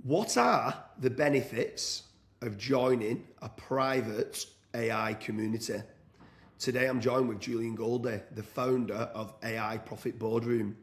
What are the benefits of joining a private AI community? Today I'm joined with Julian Goldie, the founder of AI Profit Boardroom.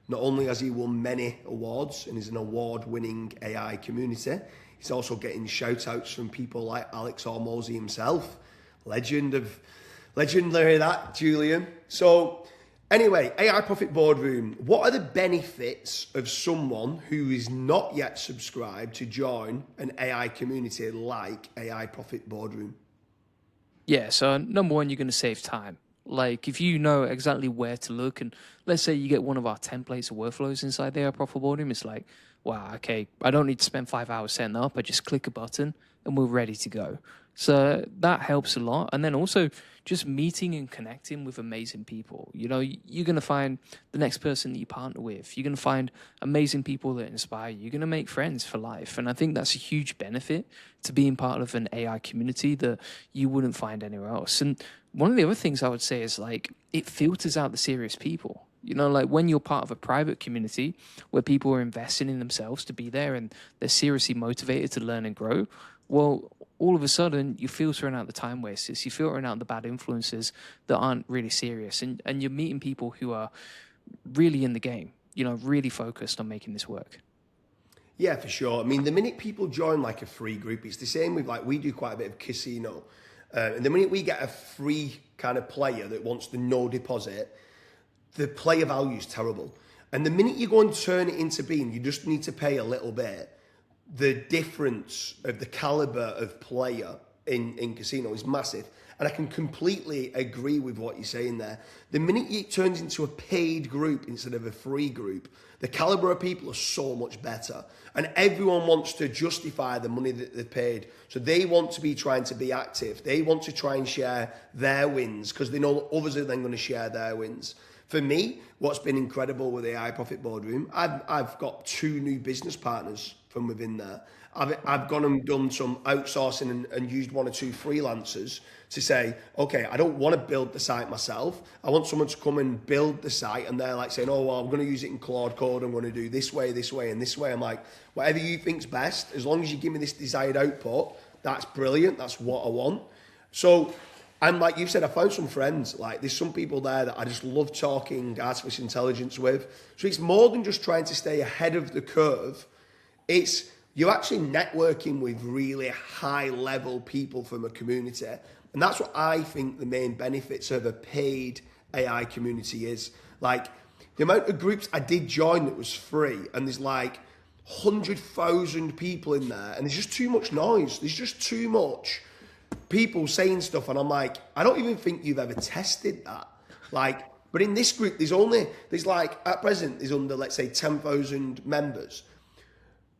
Not only has he won many awards and is an award-winning AI community, he's also getting shout-outs from people like Alex Hormozy himself. Legendary that, Julian. So anyway, AI Profit Boardroom, what are the benefits of someone who is not yet subscribed to join an AI community like AI Profit Boardroom? Yeah, so number one, you're going to save time. Like if you know exactly where to look, and let's say you get one of our templates or workflows inside there, Profit Boardroom, it's like, wow, okay, I don't need to spend 5 hours setting that up. I just click a button and we're ready to go. So that helps a lot. And then also just meeting and connecting with amazing people. You know, you're going to find the next person that you partner with. You're going to find amazing people that inspire you. You're going to make friends for life. And I think that's a huge benefit to being part of an AI community that you wouldn't find anywhere else. And one of the other things I would say is like it filters out the serious people. You know, like when you're part of a private community where people are investing in themselves to be there and they're seriously motivated to learn and grow, well, all of a sudden you're filtering out the time wasters, you're filtering out the bad influences that aren't really serious, and you're meeting people who are really in the game, you know, really focused on making this work. Yeah, for sure. I mean, the minute people join like a free group, it's the same with like, we do quite a bit of casino. And the minute we get a free kind of player that wants the no deposit, the player value is terrible. And the minute you go and turn it into being, you just need to pay a little bit, the difference of the caliber of player in casino is massive. And I can completely agree with what you're saying there. The minute it turns into a paid group instead of a free group, the caliber of people are so much better. And everyone wants to justify the money that they've paid. So they want to be trying to be active. They want to try and share their wins because they know others are then going to share their wins. For me, what's been incredible with the AI Profit Boardroom, I've got 2 new business partners from within there. I've gone and done some outsourcing and used 1 or 2 freelancers to say, okay, I don't want to build the site myself. I want someone to come and build the site, and they're like saying, oh, well, I'm going to use it in Claude Code. I'm going to do this way, and this way. I'm like, whatever you think's best, as long as you give me this desired output, that's brilliant. That's what I want. So, and like you said, I found some friends. Like there's some people there that I just love talking artificial intelligence with. So it's more than just trying to stay ahead of the curve. It's you're actually networking with really high level people from a community. And that's what I think the main benefits of a paid AI community is. Like the amount of groups I did join that was free, and there's like 100,000 people in there, and there's just too much noise. There's just too much people saying stuff, and I'm like, I don't even think you've ever tested that. Like, but in this group, there's like, at present, there's under, let's say, 10,000 members,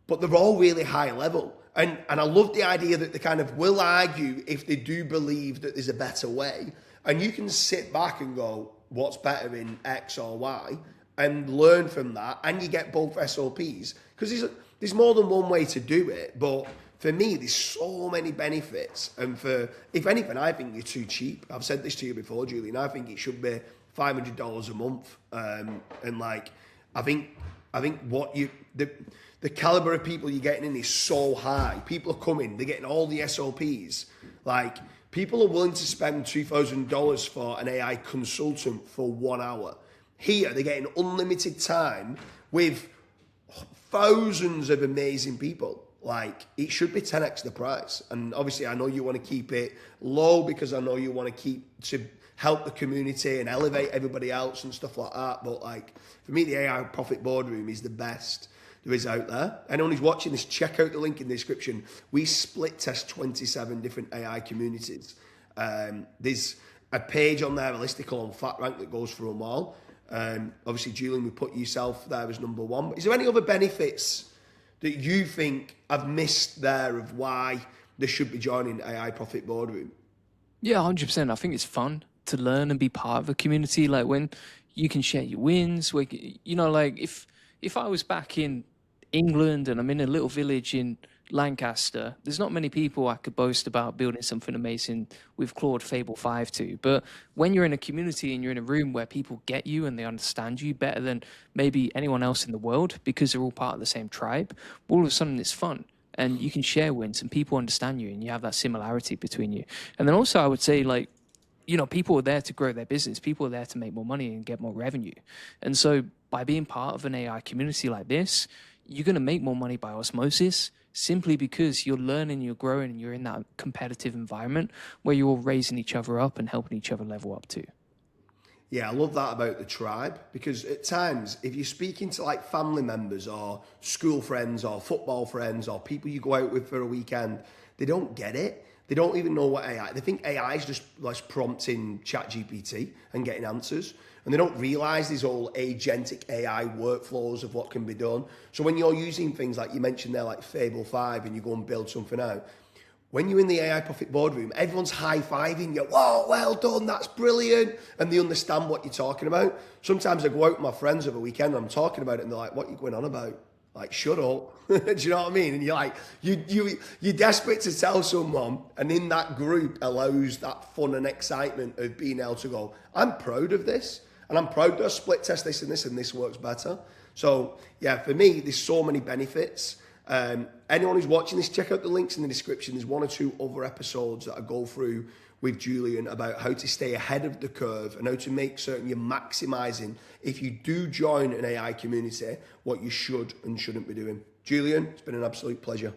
but they're all really high level. And I love the idea that they kind of will argue if they do believe that there's a better way. And you can sit back and go, what's better in X or Y, and learn from that, and you get both SOPs. Because there's more than one way to do it, but for me, there's so many benefits. And if anything, I think you're too cheap. I've said this to you before, Julian. I think it should be $500 a month. And like, I think the caliber of people you're getting in is so high. People are coming, they're getting all the SOPs. Like, people are willing to spend $2,000 for an AI consultant for 1 hour. Here, they're getting unlimited time with thousands of amazing people. Like, it should be 10x the price. And obviously, I know you want to keep it low because I know you want to help the community and elevate everybody else and stuff like that. But like, for me, the AI Profit Boardroom is the best there is out there. Anyone who's watching this, check out the link in the description. We split test 27 different AI communities. There's a page on there, a listicle on FatRank that goes through them all. Obviously, Julian, we put yourself there as number 1. Is there any other benefits that you think I've missed there of why they should be joining AI Profit Boardroom? Yeah, 100%. I think it's fun to learn and be part of a community. Like when you can share your wins, like, you know, like if I was back in England and I'm in a little village in Lancaster, there's not many people I could boast about building something amazing with Claude Fable 5 to. But when you're in a community and you're in a room where people get you and they understand you better than maybe anyone else in the world because they're all part of the same tribe, all of a sudden it's fun. And you can share wins and people understand you and you have that similarity between you. And then also I would say, like, people are there to grow their business. People are there to make more money and get more revenue. And so by being part of an AI community like this, you're going to make more money by osmosis simply because you're learning, you're growing, and you're in that competitive environment where you're all raising each other up and helping each other level up too. Yeah, I love that about the tribe, because at times, if you're speaking to like family members or school friends or football friends or people you go out with for a weekend, they don't get it. They don't even know what AI. They think AI is just like prompting ChatGPT and getting answers. And they don't realise these all agentic AI workflows of what can be done. So when you're using things like you mentioned there, like Fable 5, and you go and build something out, when you're in the AI Profit Boardroom, everyone's high-fiving you. Whoa, well done, that's brilliant. And they understand what you're talking about. Sometimes I go out with my friends over the weekend and I'm talking about it and they're like, what are you going on about? Like, shut up. Do you know what I mean? And you're like, you're desperate to tell someone, and in that group allows that fun and excitement of being able to go, I'm proud of this, and I'm proud to split test this and this works better. So yeah, for me, there's so many benefits. Anyone who's watching this, check out the links in the description. There's 1 or 2 other episodes that I go through with Julian about how to stay ahead of the curve and how to make certain you're maximizing, if you do join an AI community, what you should and shouldn't be doing. Julian, it's been an absolute pleasure.